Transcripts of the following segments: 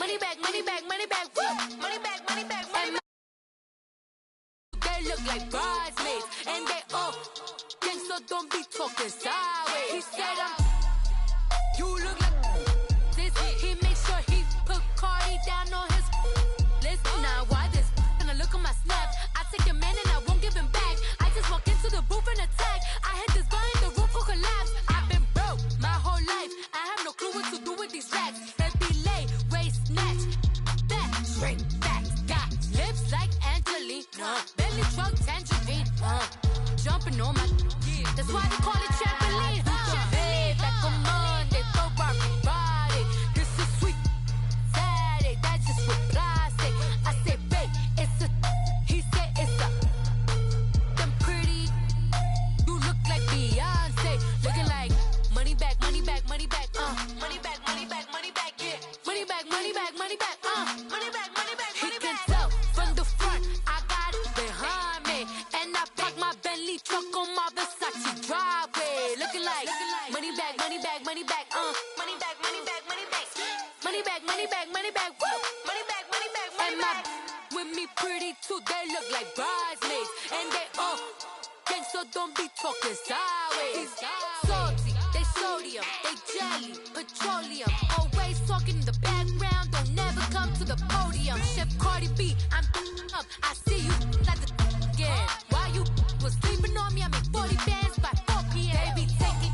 money back, money back, money back, woo. Money back, money back, money back. They look like bridesmaids, and they all gang, so don't be talking sideways. He said you look like this. He makes sure he put Cardi down on his list. Now why this? Gonna look at my snap. I take a man and I won't give him back. I just walk into the booth and attack. I hit this guy in the roof will collapse. I've been broke my whole life. I have no clue what to do with these racks. Heavy lay, waist snatch, back, straight back. Got lips like Angelina, belly truck tangerine. Jumping on my, that's why they call it trampoline. Hey, back on Monday, throw rock Friday. This is sweet Saturday, that's just what plastic. I say, babe, it's a, he said it's a. Them pretty, you look like Beyonce, looking like money back, money back, money back, money back, money back, money back, yeah, money back, money back, money back, money back, money back. He can tell from the front, I got it behind me, and I park my Bentley truck on my Versace driveway, looking like money back, money back, money back, money back, money back, money back, money back, money back, money back, woo, money back, money back, money back. With me pretty too, they look like bridesmaids, and they all gang, so don't be talking sideways. Salty, they sodium, they jelly, petroleum, always talking in the background, don't never come to the podium. Chef Cardi B, I'm up, I see you like the again. Why you was sleeping on me? I make 40 bands by 4 p.m. They be taking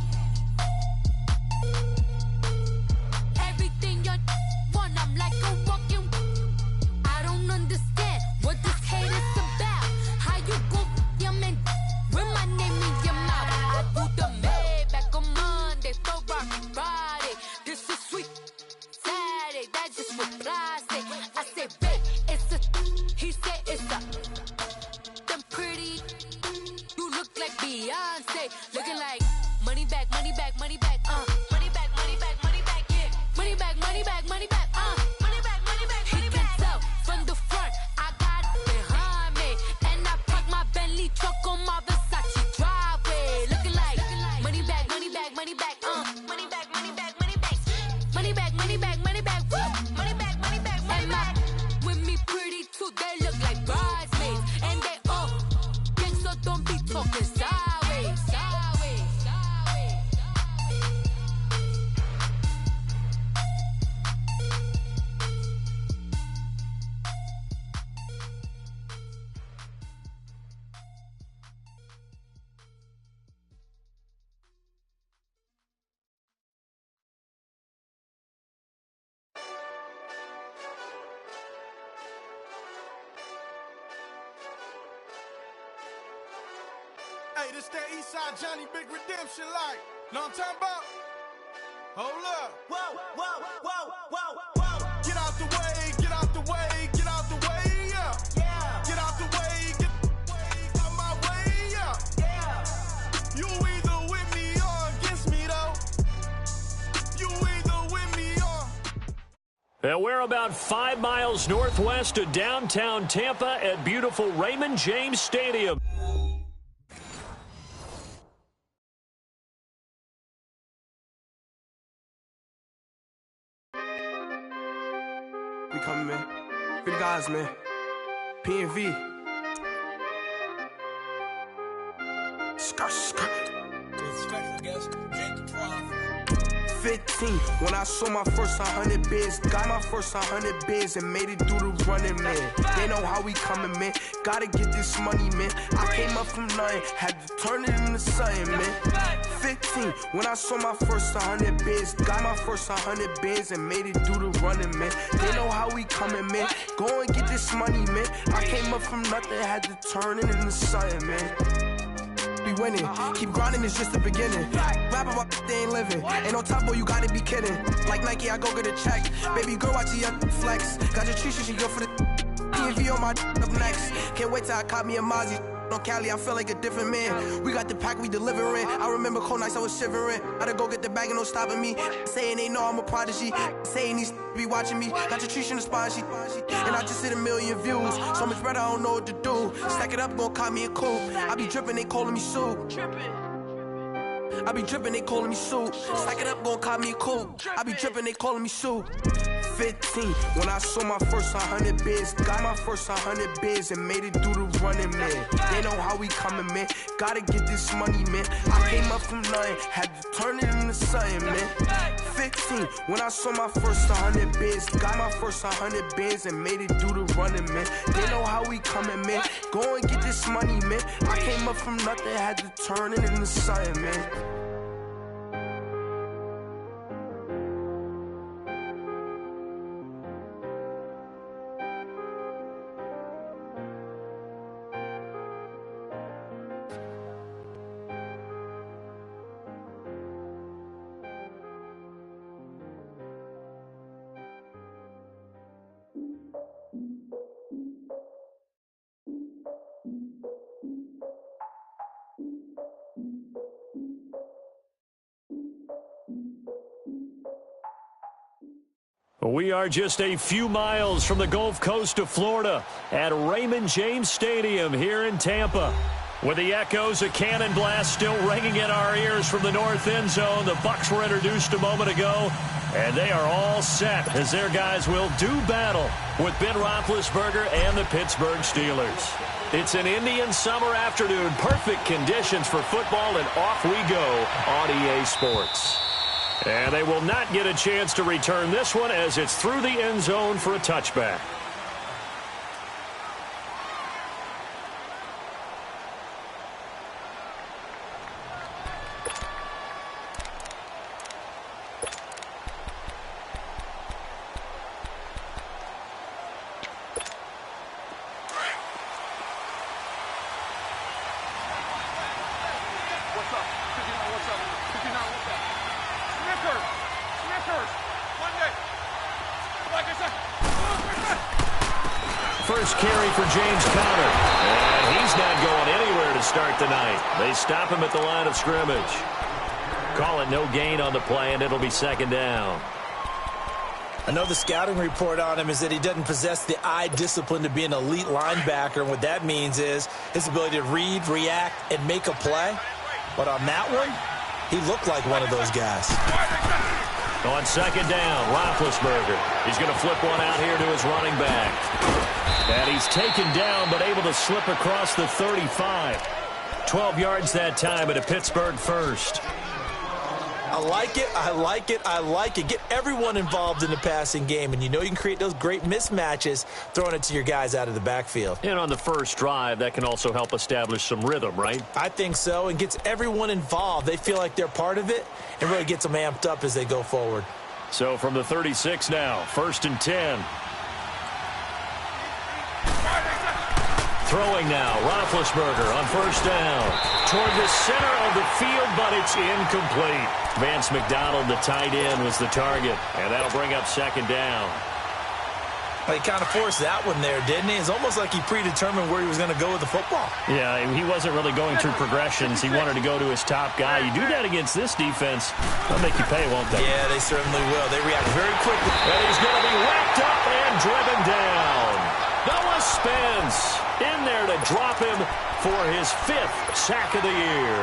everything you want. I'm like a walking. I don't understand what this hate is about. How you go your man with my name in your mouth? I do the Maybach on Monday, throw rock Friday. This is sweet Saturday, that's just what plastic. I say, babe, it's a. He said it's a. Them pretty, you look like Beyonce, looking like money back, money back, money back, money back, money back, money back, yeah, money back, money back, money back, money back, money back, money back. He can tell from the front, I got it behind me, and I park my Bentley truck on my Versace driveway, looking like money back, money back, money back, money back, money back, money back, money back, money back, money back, woo, money back, money back, money back. With me pretty too, they look like bridesmaids, and they all gang, so don't be talking sideways. Hey, this that Eastside Johnny Big Redemption like. Know what I'm talking about? Hold up. Whoa, whoa, whoa, whoa, whoa. Get out the way, get out the way, get out the way, yeah. Yeah. Get out the way, get out my way, yeah. Yeah. You either with me or against me, though. You either with me or... And we're about 5 miles northwest of downtown Tampa at beautiful Raymond James Stadium. We coming, man. For the guys, man. P&V. Skirt, skirt. 15, when I saw my first 100 bids, got my first 100 bids and made it through the running, man. They know how we coming, man. Gotta get this money, man. I came up from nothing, had to turn it into something, man. 15, when I saw my first 100 bids, got my first 100 bids and made it through the running, man. They know how we coming, man. Go and get this money, man. I came up from nothing, had to turn it into something, man. Be winning, keep grinding, it's just the beginning. Rap about they ain't living. Ain't no top boy, you gotta be kidding. Like Nike, I go get a check. Baby girl, watch your flex. Got your Trisha, she go for the P&V on my up next. Can't wait till I caught me a Mozzie. On Cali, I feel like a different man. We got the pack, we delivering. I remember cold nights, I was shivering. Gotta go get the bag and no stopping me. Saying they know I'm a prodigy. Saying these be watching me. Got your Trisha in the spot, and I just hit 1 million views. So much better, I don't know what to do. Stack it up, gon' call me a coupe. I be dripping, they calling me Sue. I be dripping, they calling me Sue. Stack it up, gon' call me a coupe. I be dripping, they calling me Sue. 15, when I saw my first 100 bids, got my first 100 bids and made it through the running, man. They know how we coming, man. Gotta get this money, man. I came up from nothing, had to turn it into something, man. 15, when I saw my first 100 bids, got my first 100 bids and made it through the running, man. They know how we coming, man. Go and get this money, man. I came up from nothing, had to turn it into something, man. We are just a few miles from the Gulf Coast of Florida at Raymond James Stadium here in Tampa. With the echoes of cannon blast still ringing in our ears from the north end zone, the Bucs were introduced a moment ago, and they are all set as their guys will do battle with Ben Roethlisberger and the Pittsburgh Steelers. It's an Indian summer afternoon, perfect conditions for football, and off we go on EA Sports. And they will not get a chance to return this one as it's through the end zone for a touchback. First carry for James Conner. And he's not going anywhere to start the night. They stop him at the line of scrimmage. Call it no gain on the play, and it'll be second down. I know the scouting report on him is that he doesn't possess the eye discipline to be an elite linebacker. And what that means is his ability to read, react, and make a play. But on that one, he looked like one of those guys. On second down, Roethlisberger. He's going to flip one out here to his running back. And he's taken down but able to slip across the 35. 12 yards that time at a Pittsburgh first. I like it, I like it, I like it. Get everyone involved in the passing game, and you know you can create those great mismatches throwing it to your guys out of the backfield. And on the first drive, that can also help establish some rhythm, right? I think so, and gets everyone involved. They feel like they're part of it, and really gets them amped up as they go forward. So from the 36 now, 1st and 10. Throwing now, Roethlisberger on first down. Toward the center of the field, but it's incomplete. Vance McDonald, the tight end, was the target, and that'll bring up second down. Well, he kind of forced that one there, didn't he? It's almost like he predetermined where he was going to go with the football. Yeah, he wasn't really going through progressions. He wanted to go to his top guy. You do that against this defense, they'll make you pay, won't they? Yeah, they certainly will. They react very quickly. And he's going to be wrapped up and driven down. Noah Spence in there to drop him for his 5th sack of the year.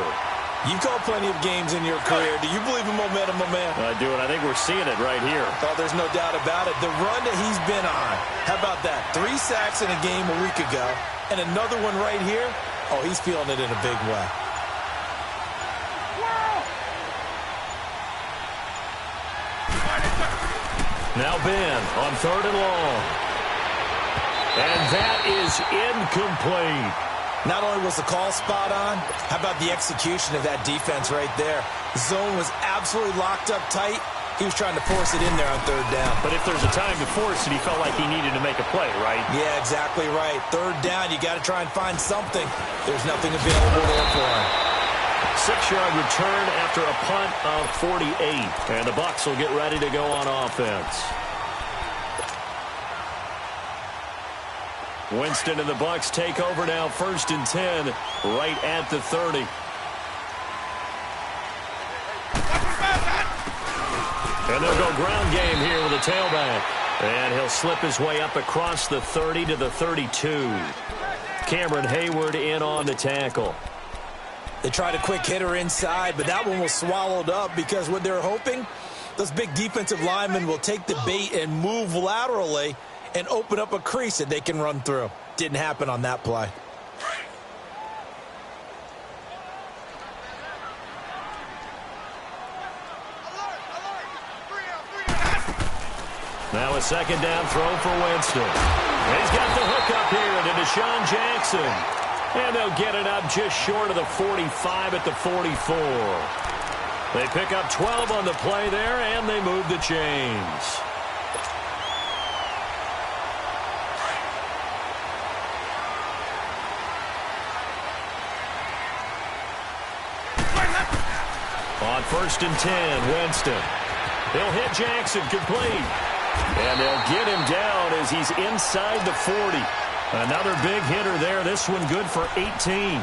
You've called plenty of games in your career. Do you believe in momentum, my man? I do, and I think we're seeing it right here. Oh, there's no doubt about it. The run that he's been on. How about that? 3 sacks in a game a week ago, and another one right here. Oh, he's feeling it in a big way. Now Ben on 3rd and long. And that is incomplete. Not only was the call spot on, how about the execution of that defense right there? The zone was absolutely locked up tight. He was trying to force it in there on 3rd down. But if there's a time to force it, he felt like he needed to make a play, right? Yeah, exactly right. 3rd down, you got to try and find something. There's nothing available there for him. 6-yard return after a punt of 48. And the Bucs will get ready to go on offense. Winston and the Bucs take over now, 1st and 10, right at the 30. And they'll go ground game here with a tailback. And he'll slip his way up across the 30 to the 32. Cameron Hayward in on the tackle. They tried a quick hitter inside, but that one was swallowed up because what they're hoping Those big defensive linemen will take the bait and move laterally and open up a crease that they can run through. Didn't happen on that play. Now a second down throw for Winston. He's got the hook up here to Deshaun Jackson. And they'll get it up just short of the 45 at the 44. They pick up 12 on the play there, and they move the chains. On 1st and 10, Winston. He'll hit Jackson, complete. And they'll get him down as he's inside the 40. Another big hitter there. This one good for 18.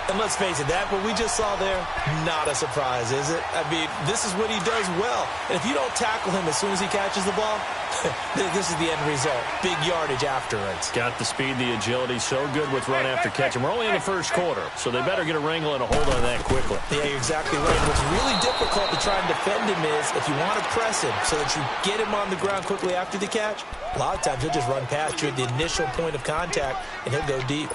And let's face it, that what we just saw there, not a surprise, is it? I mean, this is what he does well. And if you don't tackle him as soon as he catches the ball, this is the end result. Big yardage afterwards. Got the speed, the agility, so good with run after catch. And we're only in the first quarter, so they better get a wrangle and a hold on that quickly. Yeah, you're exactly right. What's really difficult to try and defend him is if you want to press him so that you get him on the ground quickly after the catch, a lot of times he'll just run past you at the initial point of contact, and he'll go deep.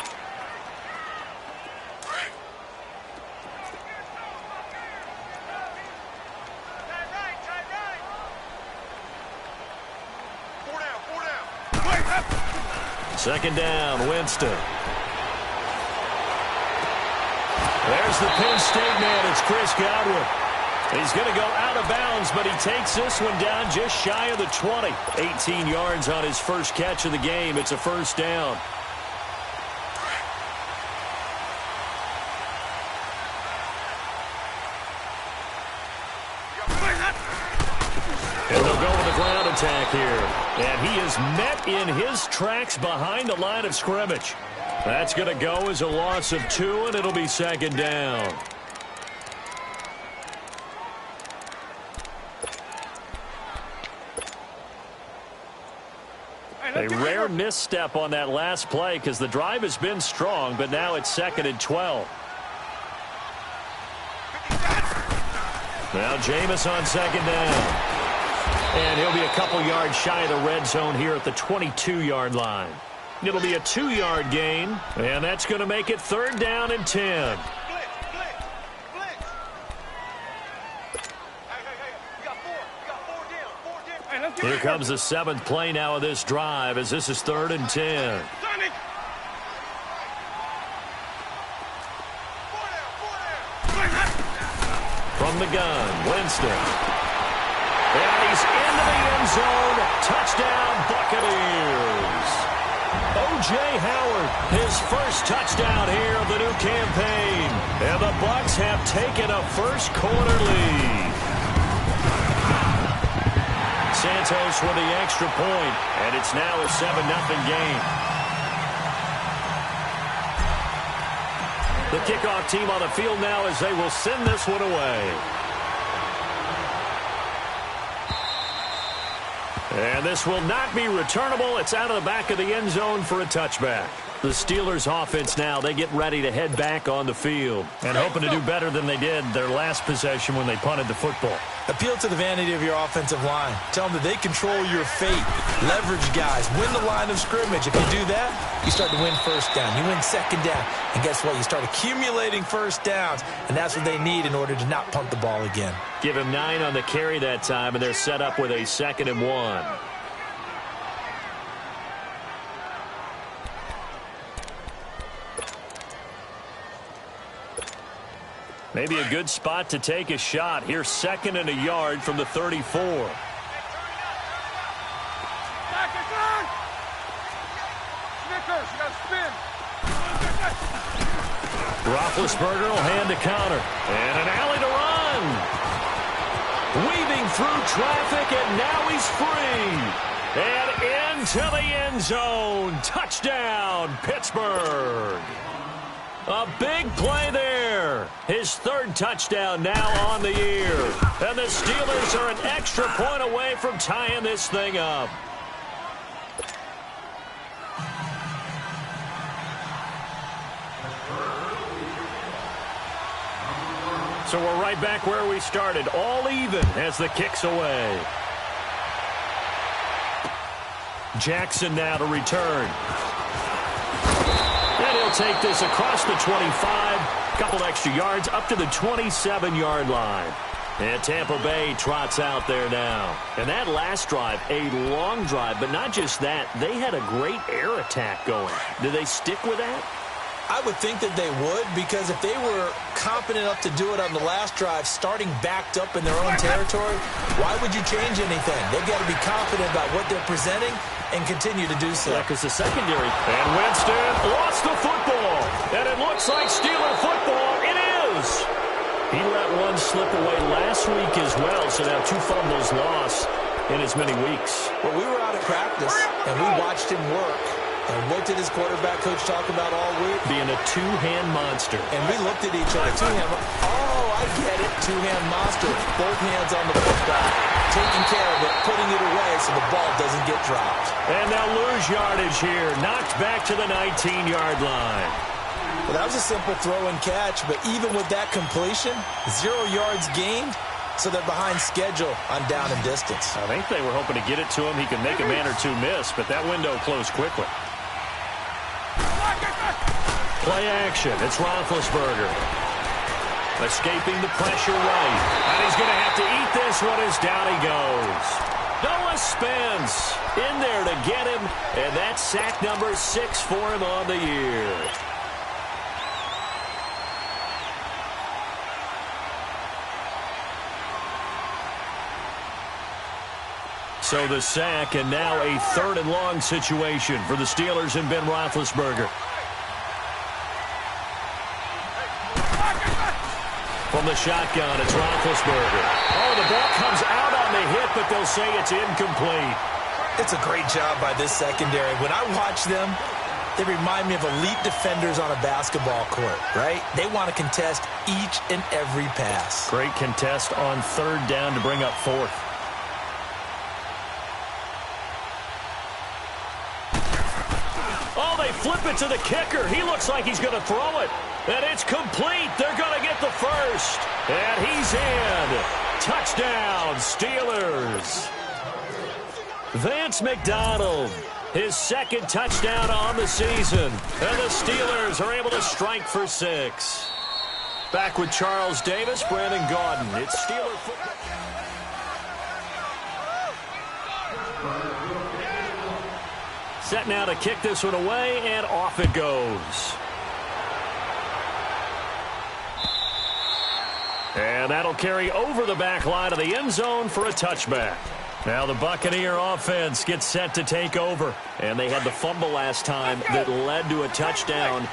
Second down, Winston. There's the Penn State man. It's Chris Godwin. He's going to go out of bounds, but he takes this one down just shy of the 20. 18 yards on his first catch of the game. It's a first down. And they'll go with the ground attack here. And he is met in his tracks behind the line of scrimmage. That's going to go as a loss of 2, and it'll be second down. A rare misstep on that last play because the drive has been strong, but now it's 2nd and 12. Now Jameis on second down. And he'll be a couple yards shy of the red zone here at the 22-yard line. It'll be a 2-yard gain, and that's going to make it 3rd down and 10. Here comes the 7th play now of this drive as this is 3rd and 10. From the gun, Winston. And he's into the end zone. Touchdown, Buccaneers. O.J. Howard, his first touchdown here of the new campaign. And the Bucs have taken a first quarter lead. Santos with the extra point, and it's now a 7-0 game. The kickoff team on the field now as they will send this one away. And this will not be returnable. It's out of the back of the end zone for a touchback. The Steelers offense now, they get ready to head back on the field and hoping to do better than they did their last possession when they punted the football. Appeal to the vanity of your offensive line. Tell them that they control your fate. Leverage guys. Win the line of scrimmage. If you do that, you start to win first down. You win second down. And guess what? You start accumulating first downs. And that's what they need in order to not punt the ball again. Give him 9 on the carry that time, and they're set up with a 2nd and 1. Maybe a good spot to take a shot. Here's 2nd and a yard from the 34. Roethlisberger will hand to counter. And an alley to run. Weaving through traffic, and now he's free. And into the end zone. Touchdown, Pittsburgh. A big play there. His 3rd touchdown now on the year. And the Steelers are an extra point away from tying this thing up. So we're right back where we started, all even as the kick's away. Jackson now to return. And he'll take this across the 25, couple extra yards up to the 27-yard line. And Tampa Bay trots out there now. And that last drive, a long drive, but not just that. They had a great air attack going. Do they stick with that? I would think that they would, because if they were competent enough to do it on the last drive, starting backed up in their own territory, why would you change anything? They've got to be confident about what they're presenting and continue to do so. Yeah, because the secondary. And Winston lost the football. And it looks like Steeler football. It is. He let one slip away last week as well, so now 2 fumbles lost in as many weeks. Well, we were out of practice, and we watched him work. And what did his quarterback coach talk about all week? Being a two-hand monster. And we looked at each other. Two-hand. Oh, I get it. Two-hand monster. Both hands on the football. Taking care of it. Putting it away so the ball doesn't get dropped. And they'll lose yardage here. Knocked back to the 19-yard line. Well, that was a simple throw and catch. But even with that completion, 0 yards gained. So they're behind schedule on down and distance. I think they were hoping to get it to him. He could make a man or two miss, but that window closed quickly. Play action. It's Roethlisberger. Escaping the pressure right. And he's going to have to eat this one as down he goes. Noah Spence in there to get him. And that's sack number 6 for him on the year. So the sack, and now a 3rd and long situation for the Steelers and Ben Roethlisberger. From the shotgun, it's Roethlisberger. Oh, the ball comes out on the hit, but they'll say it's incomplete. It's a great job by this secondary. When I watch them, they remind me of elite defenders on a basketball court, right? They want to contest each and every pass. Great contest on 3rd down to bring up 4th. Oh, they flip it to the kicker. He looks like he's going to throw it. And it's complete. They're going to get the first. And he's in. Touchdown, Steelers. Vance McDonald, his 2nd touchdown on the season. And the Steelers are able to strike for 6. Back with Charles Davis, Brandon Gaudin. It's Steeler football. Set now to kick this one away, and off it goes. And that'll carry over the back line of the end zone for a touchback. Now the Buccaneer offense gets set to take over. And they had the fumble last time that led to a touchdown.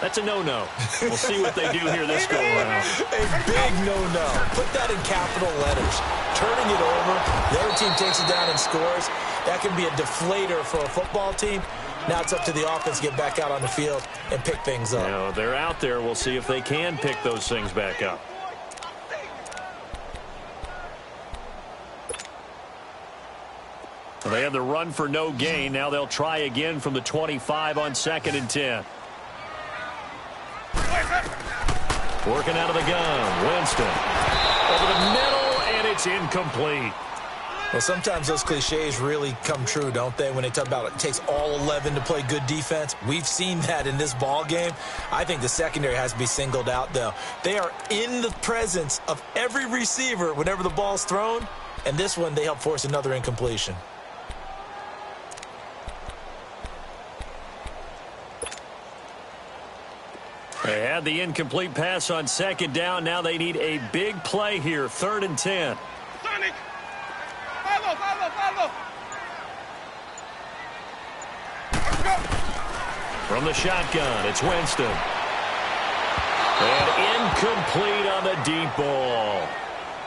That's a no-no. We'll see what they do here this go-around. A big no-no. Put that in capital letters. Turning it over, the other team takes it down and scores. That can be a deflator for a football team. Now it's up to the offense to get back out on the field and pick things up. Now, they're out there. We'll see if they can pick those things back up. They had the run for no gain. Now they'll try again from the 25 on 2nd and 10. Working out of the gun. Winston. Over the middle, and it's incomplete. Well, sometimes those cliches really come true, don't they, when they talk about it takes all 11 to play good defense. We've seen that in this ball game. I think the secondary has to be singled out, though. They are in the presence of every receiver whenever the ball's thrown, and this one they help force another incompletion. They had the incomplete pass on 2nd down. Now they need a big play here, 3rd and 10. Sonic! Follow! Let's go! From the shotgun, it's Winston. And incomplete on the deep ball.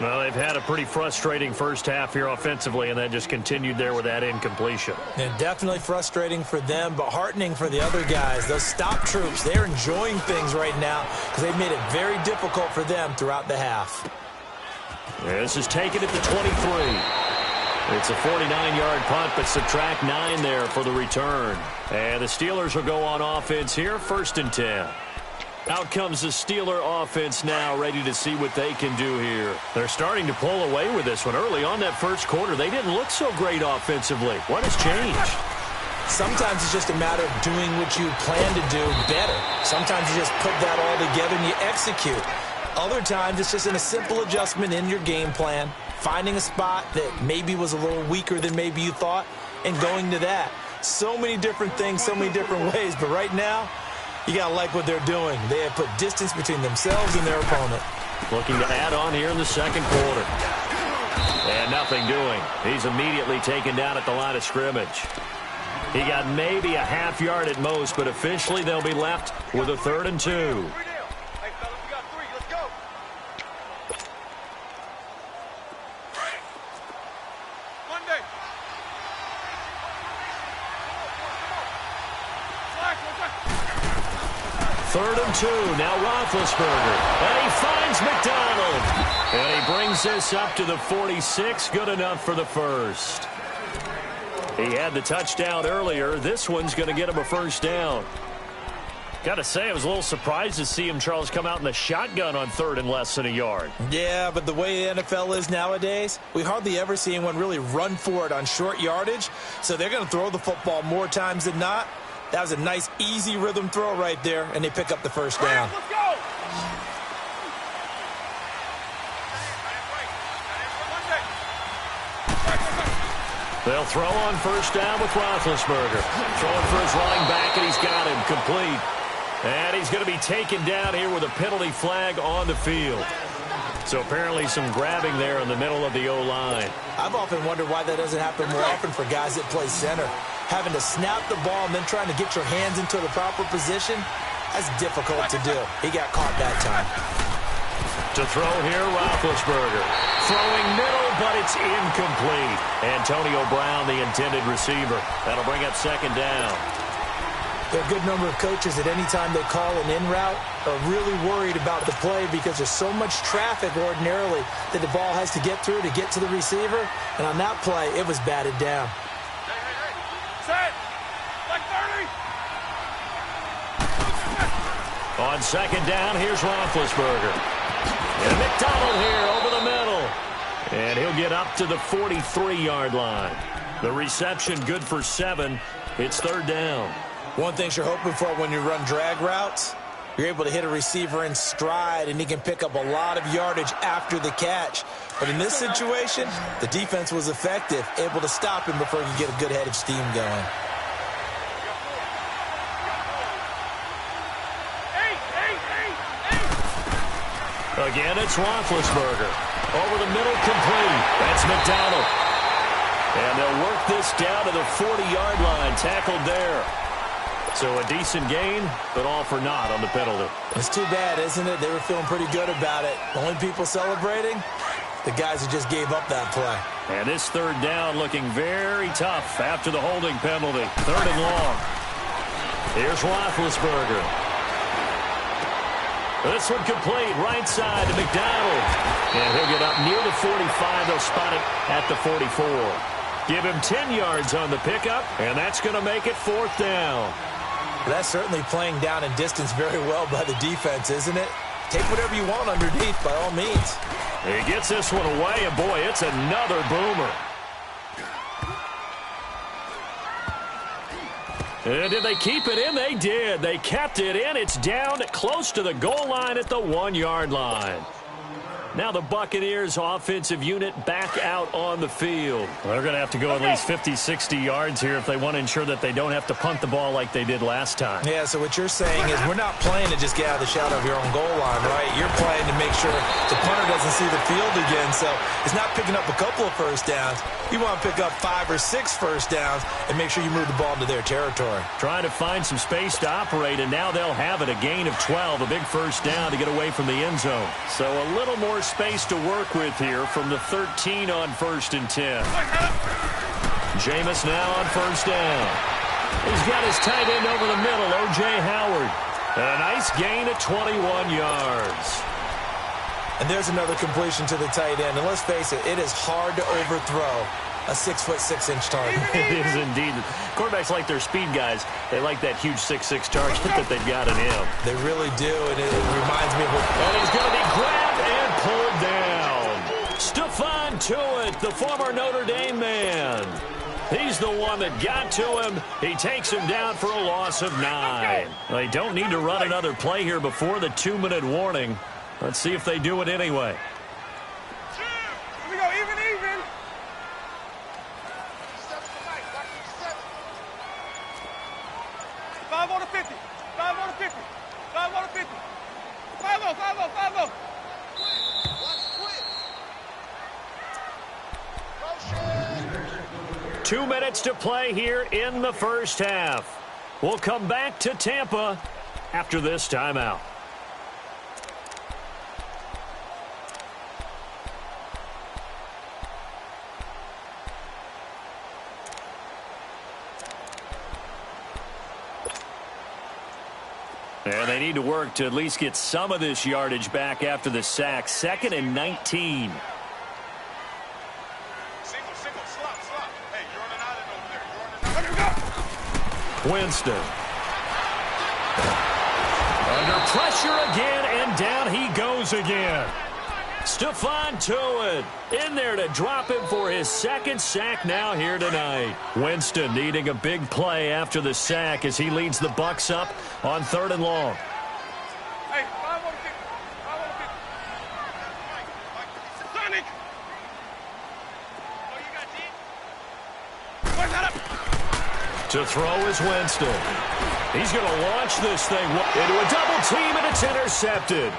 Well, they've had a pretty frustrating first half here offensively, and that just continued there with that incompletion. And definitely frustrating for them, but heartening for the other guys. Those stop troops, they're enjoying things right now because they've made it very difficult for them throughout the half. This is taken at the 23. It's a 49-yard punt, but subtract 9 there for the return. And the Steelers will go on offense here, 1st and 10. Out comes the Steeler offense now, ready to see what they can do here. They're starting to pull away with this one. Early on that first quarter, they didn't look so great offensively. What has changed? Sometimes it's just a matter of doing what you plan to do better. Sometimes you just put that all together and you execute. Other times it's just a simple adjustment in your game plan, finding a spot that maybe was a little weaker than maybe you thought, and going to that. So many different things, so many different ways, but right now, you got to like what they're doing. They have put distance between themselves and their opponent. Looking to add on here in the second quarter. And nothing doing. He's immediately taken down at the line of scrimmage. He got maybe a half yard at most, but officially they'll be left with a 3rd and 2. Third and 2, now Roethlisberger, and he finds McDonald. And he brings this up to the 46, good enough for the first. He had the touchdown earlier. This one's going to get him a first down. Got to say, I was a little surprised to see him, Charles, come out in the shotgun on 3rd and less than a yard. Yeah, but the way the NFL is nowadays, we hardly ever see anyone really run for it on short yardage. So they're going to throw the football more times than not. That was a nice, easy rhythm throw right there, and they pick up the first down. Let's go! They'll throw on first down with Roethlisberger. Throwing for his running back, and he's got him complete. And he's going to be taken down here with a penalty flag on the field. So apparently some grabbing there in the middle of the O-line. I've often wondered why that doesn't happen more often for guys that play center. Having to snap the ball and then trying to get your hands into the proper position, that's difficult to do. He got caught that time. To throw here, Roethlisberger. Throwing middle, but it's incomplete. Antonio Brown, the intended receiver. That'll bring up 2nd down. There are a good number of coaches that any time they call an in route are really worried about the play because there's so much traffic ordinarily that the ball has to get through to get to the receiver. And on that play, it was batted down. Set! Like 30! On 2nd down, here's Roethlisberger. And McDonald here over the middle. And he'll get up to the 43-yard line. The reception good for 7. It's 3rd down. One thing you're hoping for when you run drag routes, you're able to hit a receiver in stride, and he can pick up a lot of yardage after the catch. But in this situation, the defense was effective, able to stop him before he could get a good head of steam going. Again, it's Roethlisberger. Over the middle, complete. That's McDonald. And they'll work this down to the 40-yard line, tackled there. So a decent gain, but all for naught on the penalty. It's too bad, isn't it? They were feeling pretty good about it. The only people celebrating, the guys who just gave up that play. And this 3rd down looking very tough after the holding penalty. 3rd and long. Here's Roethlisberger. This one complete, right side to McDonald. And he'll get up near the 45. They'll spot it at the 44. Give him 10 yards on the pickup, and that's going to make it 4th down. That's certainly playing down in distance very well by the defense, isn't it? Take whatever you want underneath, by all means. He gets this one away, and boy, it's another boomer. And did they keep it in? They did. They kept it in. It's down close to the goal line at the 1-yard line. Now the Buccaneers offensive unit back out on the field. Well, they're going to have to go at least 50, 60 yards here if they want to ensure that they don't have to punt the ball like they did last time. Yeah, so what you're saying is we're not playing to just get out of the shadow of your own goal line, right? You're playing to make sure the punter doesn't see the field again. So it's not picking up a couple of first downs. You want to pick up 5 or 6 first downs and make sure you move the ball into their territory. Trying to find some space to operate, and now they'll have it. A gain of 12, a big first down to get away from the end zone. So a little more space to work with here from the 13 on 1st and 10. Jameis now on first down. He's got his tight end over the middle, O.J. Howard. And a nice gain of 21 yards. And there's another completion to the tight end. And let's face it, it is hard to overthrow a 6'6" target. It is indeed. Quarterbacks like their speed guys. They like that huge 6'6" target that they've got in him. They really do, and it reminds me of what... And he's going to be grabbed and pulled down. Stephon Tuitt, the former Notre Dame man. He's the one that got to him. He takes him down for a loss of 9. They don't need to run another play here before the 2-minute warning. Let's see if they do it anyway. Here we go, even. 5 on the 50. 5 on the 50. 5 on the 50. 5-0. 2 minutes to play here in the first half. We'll come back to Tampa after this timeout. And they need to work to at least get some of this yardage back after the sack. 2nd and 19. Winston. Under pressure again, and down he goes again. Stephon Tuitt in there to drop him for his 2nd sack now here tonight. Winston needing a big play after the sack as he leads the Bucs up on 3rd and long. Hey, 5 on the 50. 5 on the 50. Sonic! Oh, you got deep? Where's that up? To throw is Winston. He's going to launch this thing into a double team, and it's intercepted.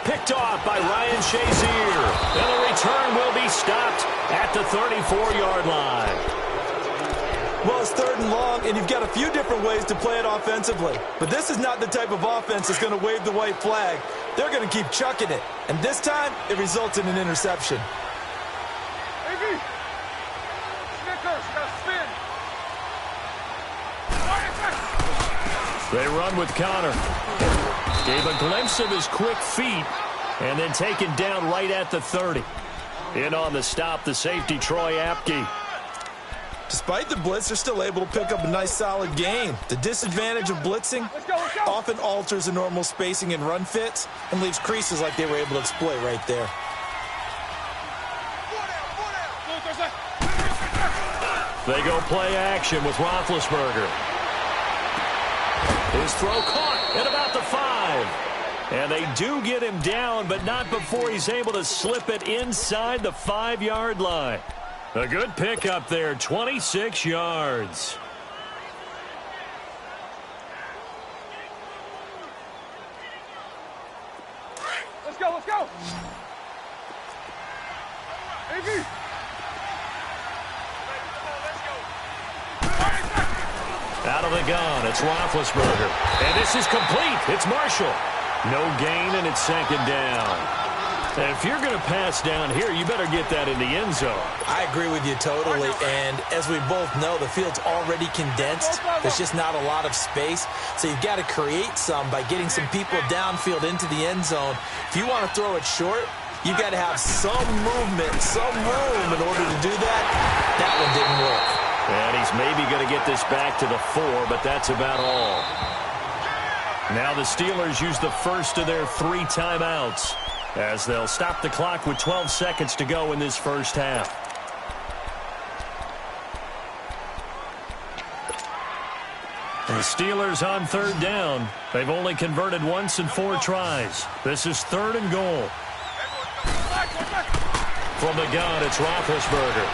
Picked off by Ryan Shazier. And the return will be stopped at the 34-yard line. Well, it's 3rd and long, and you've got a few different ways to play it offensively. But this is not the type of offense that's going to wave the white flag. They're going to keep chucking it. And this time, it results in an interception. AB! Snickers, got to spin. They run with Connor. Gave a glimpse of his quick feet and then taken down right at the 30. In on the stop, the safety, Troy Apke. Despite the blitz, they're still able to pick up a nice, solid gain. The disadvantage of blitzing often alters the normal spacing and run fits and leaves creases like they were able to exploit right there. They go play action with Roethlisberger. His throw caught at about the 5. And they do get him down, but not before he's able to slip it inside the 5-yard line. A good pickup there, 26 yards. Let's go. AB! Out of the gun, it's Roethlisberger. And this is complete. It's Marshall. No gain, and it's 2nd down. And if you're going to pass down here, you better get that in the end zone. I agree with you totally, and as we both know, the field's already condensed. There's just not a lot of space, so you've got to create some by getting some people downfield into the end zone. If you want to throw it short, you've got to have some movement, some room in order to do that. That one didn't work. And he's maybe going to get this back to the 4, but that's about all. Now the Steelers use the first of their 3 timeouts as they'll stop the clock with 12 seconds to go in this first half. The Steelers on 3rd down. They've only converted once in 4 tries. This is 3rd and goal. From the gun, it's Roethlisberger.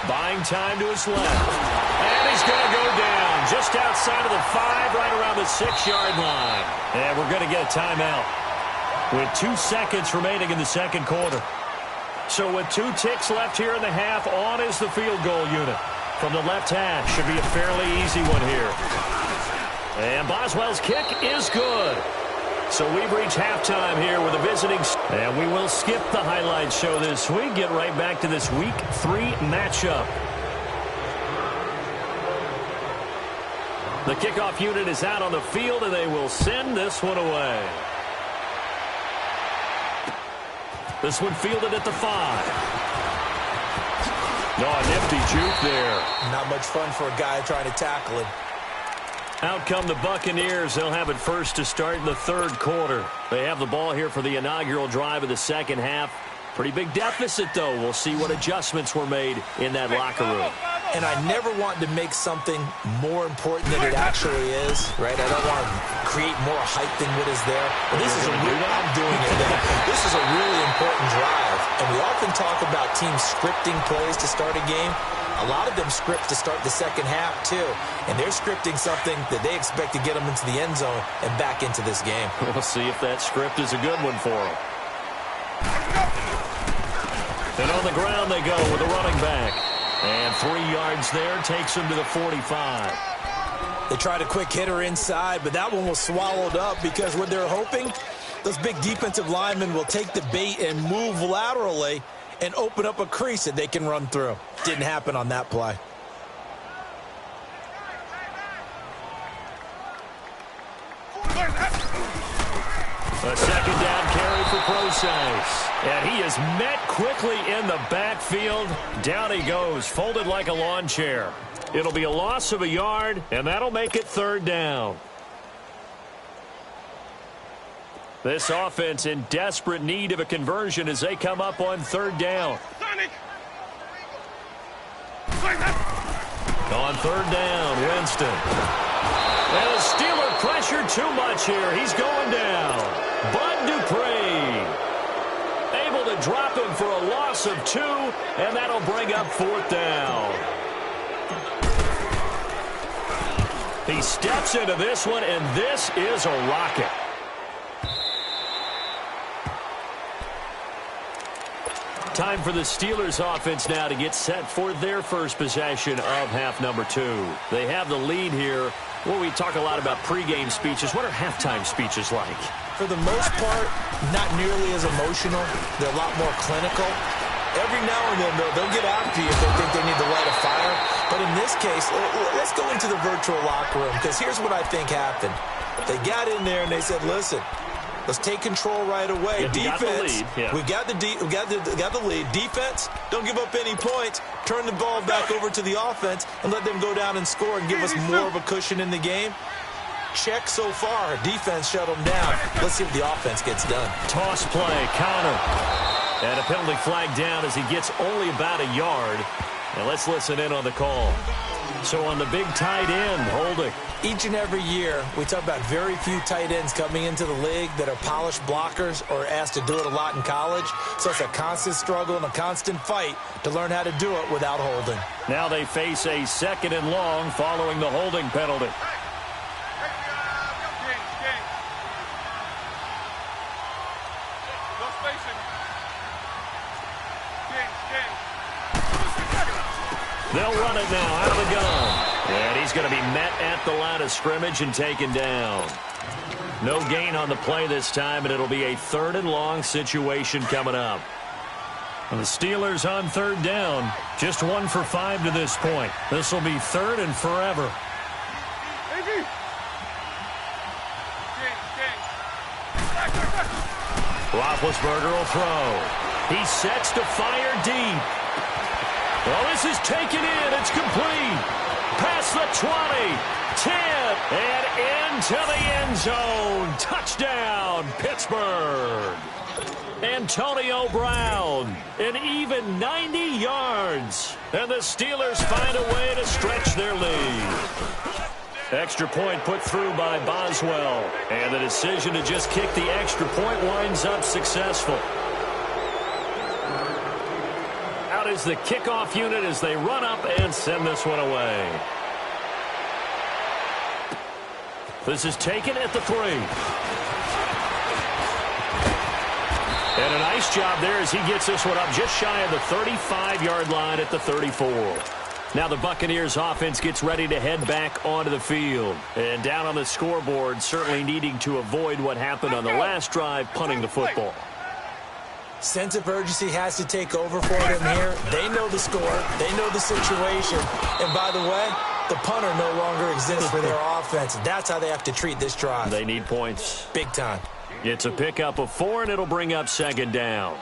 Buying time to his left. And he's going to go down just outside of the 5, right around the 6-yard line. And we're going to get a timeout with 2 seconds remaining in the 2nd quarter. So with 2 ticks left here in the half, on is the field goal unit. From the left hash, should be a fairly easy one here. And Boswell's kick is good. So we've reached halftime here with a visiting. And we will skip the highlight show this week. Get right back to this Week 3 matchup. The kickoff unit is out on the field, and they will send this one away. This one fielded at the 5. Oh, a nifty juke there. Not much fun for a guy trying to tackle him. Out come the Buccaneers. They'll have it first to start in the third quarter. They have the ball here for the inaugural drive of the second half. Pretty big deficit, though. We'll see what adjustments were made in that locker room. And I never want to make something more important than it actually is, right? I don't want to create more hype than what is there. But this is a real, I'm doing it now. This is a really important drive. And we often talk about teams scripting plays to start a game. A lot of them script to start the second half, too. And they're scripting something that they expect to get them into the end zone and back into this game. We'll see if that script is a good one for them. And on the ground they go with a running back. And 3 yards there takes him to the 45. They tried a quick hitter inside, but that one was swallowed up because what they're hoping, those big defensive linemen will take the bait and move laterally and open up a crease that they can run through. Didn't happen on that play. A second down carry for Process. And he is met quickly in the backfield. Down he goes, folded like a lawn chair. It'll be a loss of a yard, and that'll make it third down. This offense in desperate need of a conversion as they come up on third down. On third down, Winston. And the Steeler pressure too much here. He's going down. Bud Dupree able to drop him for a loss of 2, and that'll bring up fourth down. He steps into this one, and this is a rocket. Time for the Steelers offense now to get set for their first possession of half number 2. They have the lead here. Well, we talk a lot about pregame speeches. What are halftime speeches like? For the most part, not nearly as emotional. They're a lot more clinical. Every now and then, they'll get after you if they think they need to light a fire. But in this case, let's go into the virtual locker room, because here's what I think happened. They got in there and they said, listen, let's take control right away. Yeah, defense, we got the lead. Defense, don't give up any points. Turn the ball back over to the offense and let them go down and score and give us more of a cushion in the game. Check so far. Defense shut them down. Let's see if the offense gets done. Toss play, counter. And a penalty flag down as he gets only about a yard. And let's listen in on the call. So on the big tight end, holding. Each and every year, we talk about very few tight ends coming into the league that are polished blockers or asked to do it a lot in college. So it's a constant struggle and a constant fight to learn how to do it without holding. Now they face a second and long following the holding penalty. They'll run it now out of the gun. And he's going to be met at the line of scrimmage and taken down. No gain on the play this time, and it'll be a third and long situation coming up. And the Steelers on third down, just 1 for 5 to this point. This will be third and forever. Roethlisberger will throw. He sets to fire deep. Well, this is taken in. It's complete. Past the 20, 10, and into the end zone. Touchdown, Pittsburgh. Antonio Brown, an even 90 yards. And the Steelers find a way to stretch their lead. Extra point put through by Boswell. And the decision to just kick the extra point winds up successful. Out is the kickoff unit as they run up and send this one away. This is taken at the 3. And a nice job there as he gets this one up just shy of the 35-yard line at the 34. Now the Buccaneers offense gets ready to head back onto the field. And down on the scoreboard, certainly needing to avoid what happened on the last drive, punting the football. Sense of urgency has to take over for them here. They know the score. They know the situation. And by the way, the punter no longer exists for their offense. That's how they have to treat this drive. They need points. Big time. It's a pickup of 4, and it'll bring up second down.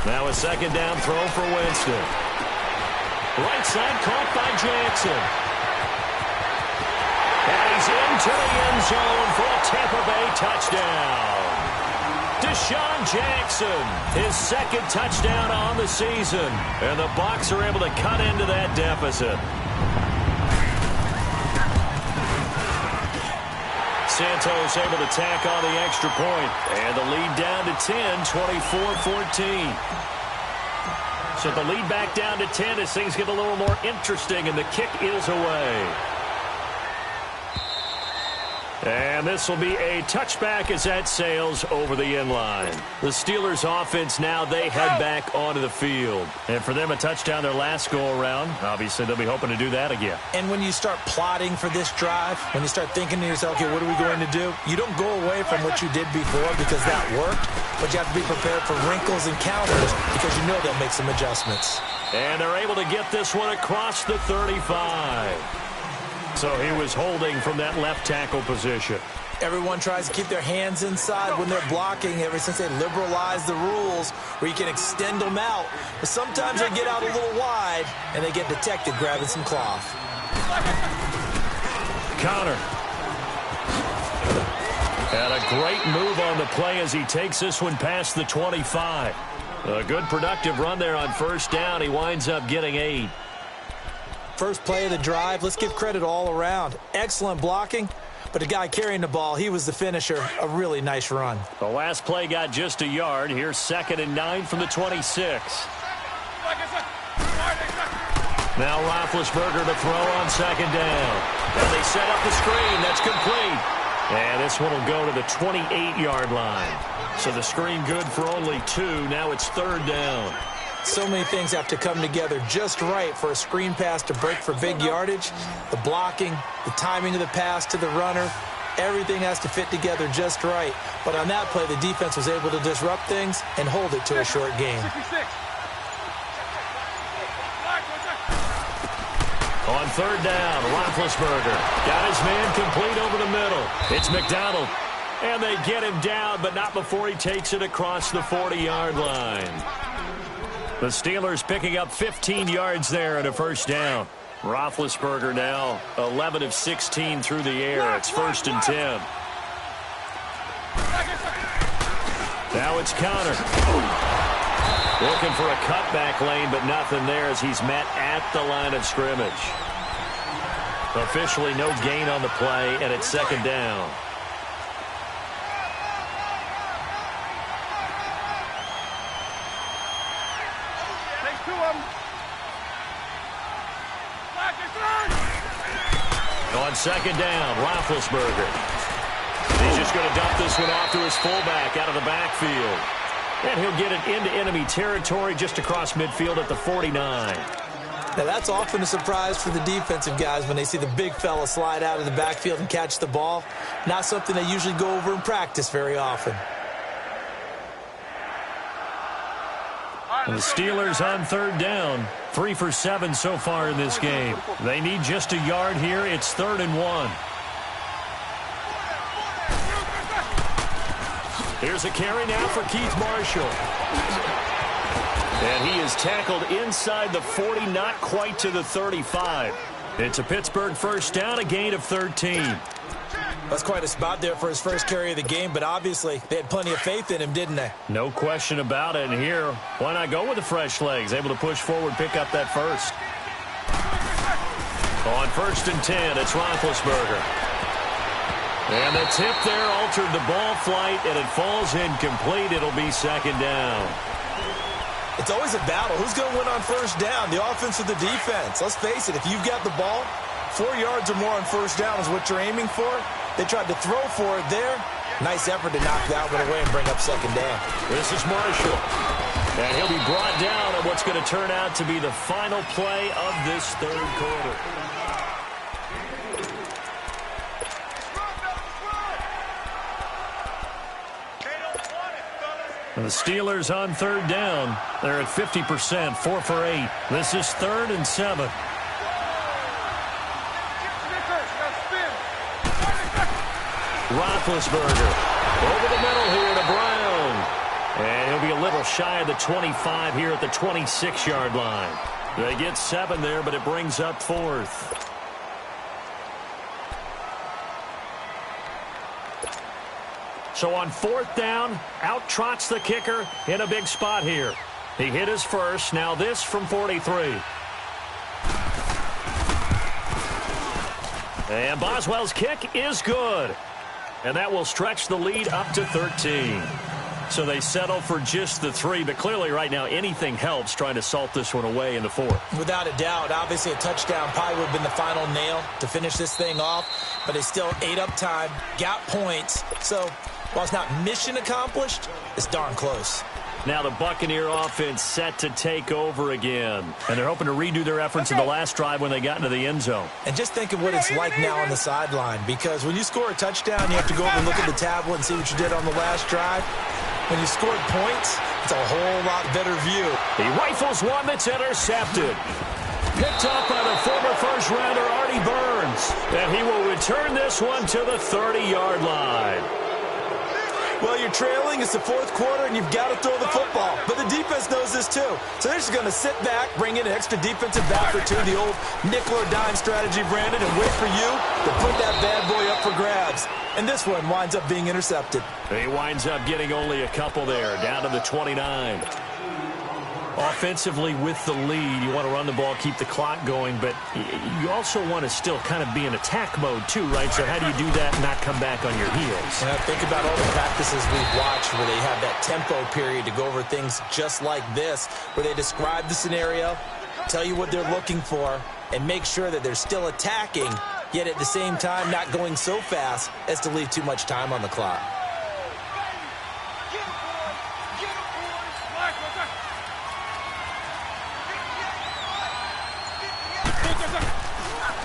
Now a second down throw for Winston. Right side caught by Jackson. And he's into the end zone for a Tampa Bay touchdown. Deshaun Jackson, his second touchdown on the season. And the Bucs are able to cut into that deficit. Santos able to tack on the extra point. And the lead down to 10, 24-14. So the lead back down to 10 as things get a little more interesting, and the kick is away. And this will be a touchback as that sails over the end line. The Steelers offense now, they head back onto the field. And for them, a touchdown their last go-around. Obviously, they'll be hoping to do that again. And when you start plotting for this drive, when you start thinking to yourself, okay, what are we going to do? You don't go away from what you did before because that worked, but you have to be prepared for wrinkles and counters because you know they'll make some adjustments. And they're able to get this one across the 35. So he was holding from that left tackle position. Everyone tries to keep their hands inside when they're blocking ever since they liberalized the rules where you can extend them out. But sometimes they get out a little wide and they get detected grabbing some cloth. Connor. And a great move on the play as he takes this one past the 25. A good productive run there on first down. He winds up getting 8. First play of the drive, let's give credit all around. Excellent blocking, but the guy carrying the ball, he was the finisher. A really nice run. The last play got just a yard. Here's 2nd and 9 from the 26. Now Roethlisberger to throw on 2nd down. And they set up the screen. That's complete. And this one will go to the 28-yard line. So the screen good for only 2. Now it's 3rd down. So many things have to come together just right for a screen pass to break for big yardage. The blocking, the timing of the pass to the runner, everything has to fit together just right. But on that play, the defense was able to disrupt things and hold it to a short game. On 3rd down, Roethlisberger got his man complete over the middle. It's McDonald. And they get him down, but not before he takes it across the 40-yard line. The Steelers picking up 15 yards there and a first down. Roethlisberger now 11 of 16 through the air. It's 1st and 10. Now it's Connor. Looking for a cutback lane, but nothing there as he's met at the line of scrimmage. Officially no gain on the play, and it's 2nd down. On 2nd down, Roethlisberger. He's just going to dump this one off to his fullback out of the backfield. And he'll get it into enemy territory just across midfield at the 49. Now that's often a surprise for the defensive guys when they see the big fella slide out of the backfield and catch the ball. Not something they usually go over in practice very often. And the Steelers on 3rd down. 3 for 7 so far in this game. They need just a yard here. It's 3rd and 1. Here's a carry now for Keith Marshall. And he is tackled inside the 40, not quite to the 35. It's a Pittsburgh first down, a gain of 13. That's quite a spot there for his first carry of the game, but obviously they had plenty of faith in him, didn't they? No question about it. And here, why not go with the fresh legs? Able to push forward, pick up that first. On 1st and 10, it's Roethlisberger. And the tip there altered the ball flight, and it falls incomplete. It'll be 2nd down. It's always a battle. Who's going to win on first down, the offense or the defense? Let's face it, if you've got the ball, 4 yards or more on first down is what you're aiming for. They tried to throw for it there. Nice effort to knock that one away and bring up 2nd down. This is Marshall. And he'll be brought down on what's going to turn out to be the final play of this 3rd quarter. And the Steelers on 3rd down. They're at 50%, 4 for 8. This is 3rd and 7. Roethlisberger over the middle here to Brown. And he'll be a little shy of the 25 here at the 26-yard line. They get 7 there, but it brings up 4th. So on 4th down, out trots the kicker in a big spot here. He hit his first. Now this from 43. And Boswell's kick is good. And that will stretch the lead up to 13. So they settle for just the 3, but clearly right now anything helps trying to salt this one away in the 4th. Without a doubt, obviously a touchdown probably would have been the final nail to finish this thing off, but they still ate up time, got points. So while it's not mission accomplished, it's darn close. Now the Buccaneer offense set to take over again. And they're hoping to redo their efforts in the last drive when they got into the end zone. And just think of what it's like now on the sideline, because when you score a touchdown, you have to go over and look at the tablet and see what you did on the last drive. When you scored points, it's a whole lot better view. He rifles one that's intercepted. Picked up by the former first-rounder Artie Burns. And he will return this one to the 30-yard line. Well, you're trailing. It's the 4th quarter, and you've got to throw the football. But the defense knows this, too. So they're just going to sit back, bring in an extra defensive back or two, the old nickel or dime strategy, Brandon, and wait for you to put that bad boy up for grabs. And this one winds up being intercepted. He winds up getting only a couple there, down to the 29. Offensively with the lead, you want to run the ball, keep the clock going, but you also want to still kind of be in attack mode too, right? So how do you do that and not come back on your heels? Yeah, think about all the practices we've watched where they have that tempo period to go over things just like this, where they describe the scenario, tell you what they're looking for, and make sure that they're still attacking, yet at the same time not going so fast as to leave too much time on the clock.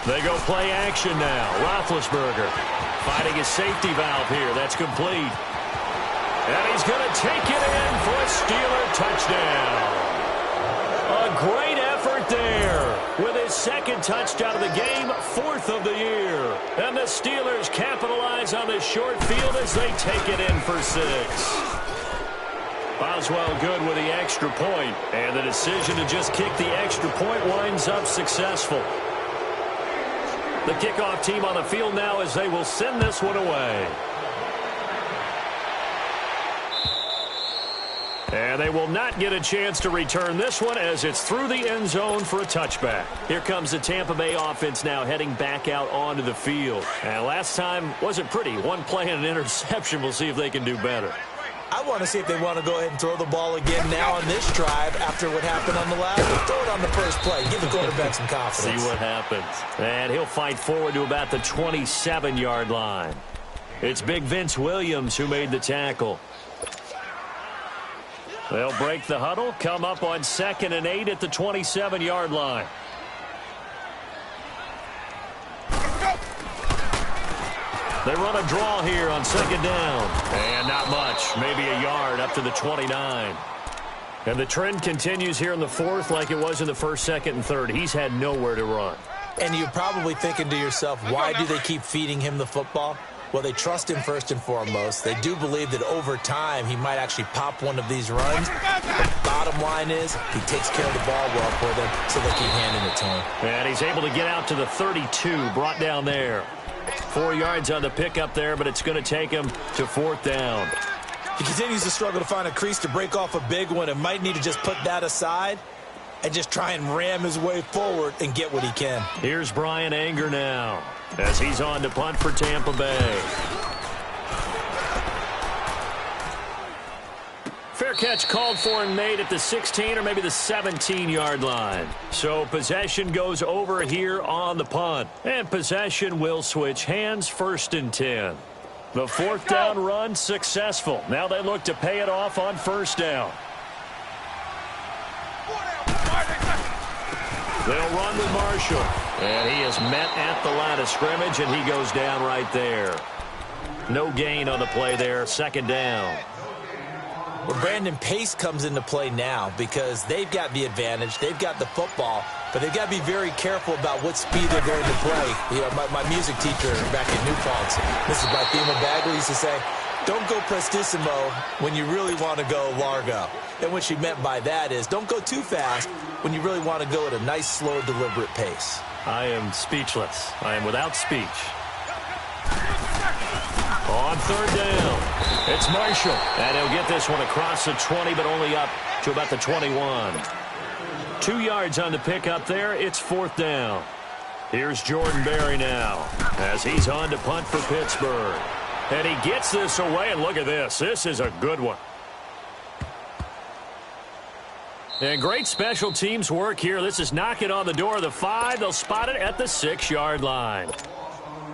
They go play action now. Roethlisberger finding his safety valve here. That's complete. And he's going to take it in for a Steeler touchdown. A great effort there with his 2nd touchdown of the game, 4th of the year. And the Steelers capitalize on the short field as they take it in for 6. Boswell good with the extra point, and the decision to just kick the extra point winds up successful. The kickoff team on the field now as they will send this one away. And they will not get a chance to return this one as it's through the end zone for a touchback. Here comes the Tampa Bay offense now heading back out onto the field. And last time wasn't pretty. One play and an interception. We'll see if they can do better. I want to see if they want to go ahead and throw the ball again now on this drive after what happened on the last. Throw it on the first play. Give the quarterback some confidence. See what happens. And he'll fight forward to about the 27-yard line. It's big Vince Williams who made the tackle. They'll break the huddle, come up on 2nd and 8 at the 27-yard line. They run a draw here on 2nd down. And not much. Maybe a yard up to the 29. And the trend continues here in the 4th like it was in the 1st, 2nd, and 3rd. He's had nowhere to run. And you're probably thinking to yourself, why do they keep feeding him the football? Well, they trust him first and foremost. They do believe that over time he might actually pop one of these runs. But bottom line is he takes care of the ball well for them, so they keep handing it to him. And he's able to get out to the 32, brought down there. 4 yards on the pickup there, but it's going to take him to 4th down. He continues to struggle to find a crease to break off a big one and might need to just put that aside and just try and ram his way forward and get what he can. Here's Brian Anger now as he's on to punt for Tampa Bay. Fair catch called for and made at the 16 or maybe the 17-yard line. So possession goes over here on the punt. And possession will switch hands, 1st and 10. The 4th down run successful. Now they look to pay it off on 1st down. They'll run with Marshall. And he is met at the line of scrimmage, and he goes down right there. No gain on the play there, 2nd down. Well, Brandon, pace comes into play now because they've got the advantage. They've got the football, but they've got to be very careful about what speed they're going to play. You know, my music teacher back in New Paltz, Mrs. Barthema Bagley, used to say, don't go prestissimo when you really want to go largo. And what she meant by that is don't go too fast when you really want to go at a nice, slow, deliberate pace. I am speechless. I am without speech. On third down, it's Marshall. And he'll get this one across the 20, but only up to about the 21. 2 yards on the pickup there. It's fourth down. Here's Jordan Berry now as he's on to punt for Pittsburgh. And he gets this away, and look at this. This is a good one. And great special teams work here. This is knocking on the door of the 5. They'll spot it at the 6-yard line.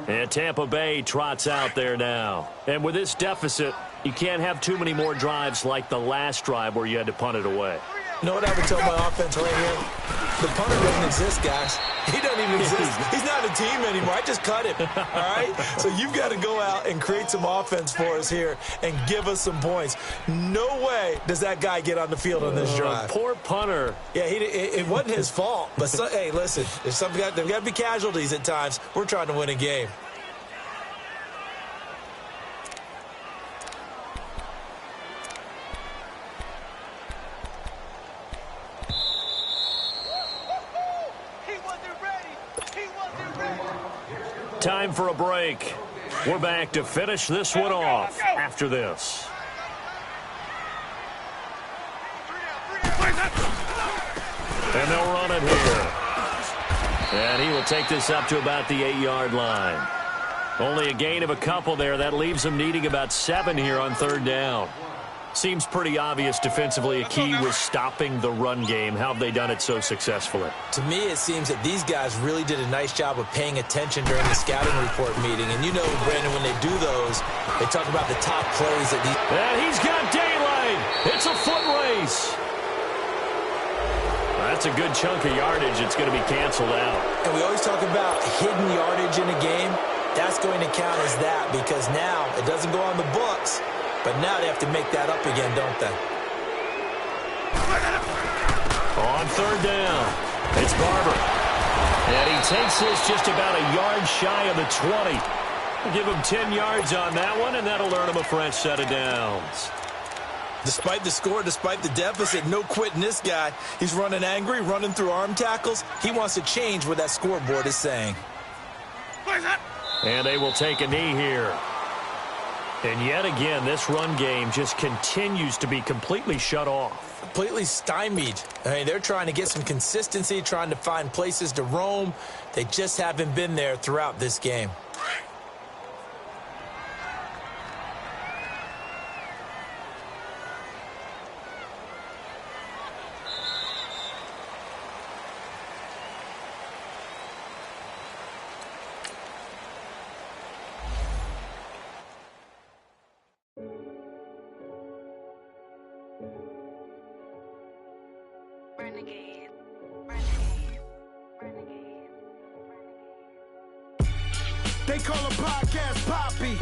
And Tampa Bay trots out there now. And with this deficit, you can't have too many more drives like the last drive where you had to punt it away. You know what I would tell my offense right here? The punter doesn't exist, guys. He doesn't even exist. He's not a team anymore. I just cut him, all right? So you've got to go out and create some offense for us here and give us some points. No way does that guy get on the field on this drive. Poor punter. Yeah, it wasn't his fault. But, hey, listen, there's got to be casualties at times. We're trying to win a game. Time for a break. We're back to finish this one off after this. And they'll run it here. And he will take this up to about the 8-yard line. Only a gain of a couple there. That leaves them needing about 7 here on third down. Seems pretty obvious defensively a key was stopping the run game. How have they done it so successfully? To me, it seems that these guys really did a nice job of paying attention during the scouting report meeting. And you know, Brandon, when they do those, they talk about the top plays that these... And he's got daylight. It's a foot race. That's a good chunk of yardage. It's going to be canceled out. And we always talk about hidden yardage in a game. That's going to count as that because now it doesn't go on the books. But now they have to make that up again, don't they? On third down, it's Barber. And he takes this just about a yard shy of the 20. We'll give him 10 yards on that one, and that'll earn him a fresh set of downs. Despite the score, despite the deficit, no quitting this guy. He's running angry, running through arm tackles. He wants to change what that scoreboard is saying. And they will take a knee here. And yet again, this run game just continues to be completely shut off. Completely stymied. I mean, they're trying to get some consistency, trying to find places to roam. They just haven't been there throughout this game. They call a podcast Poppy.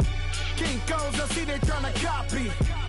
King goes, I see they tryna copy.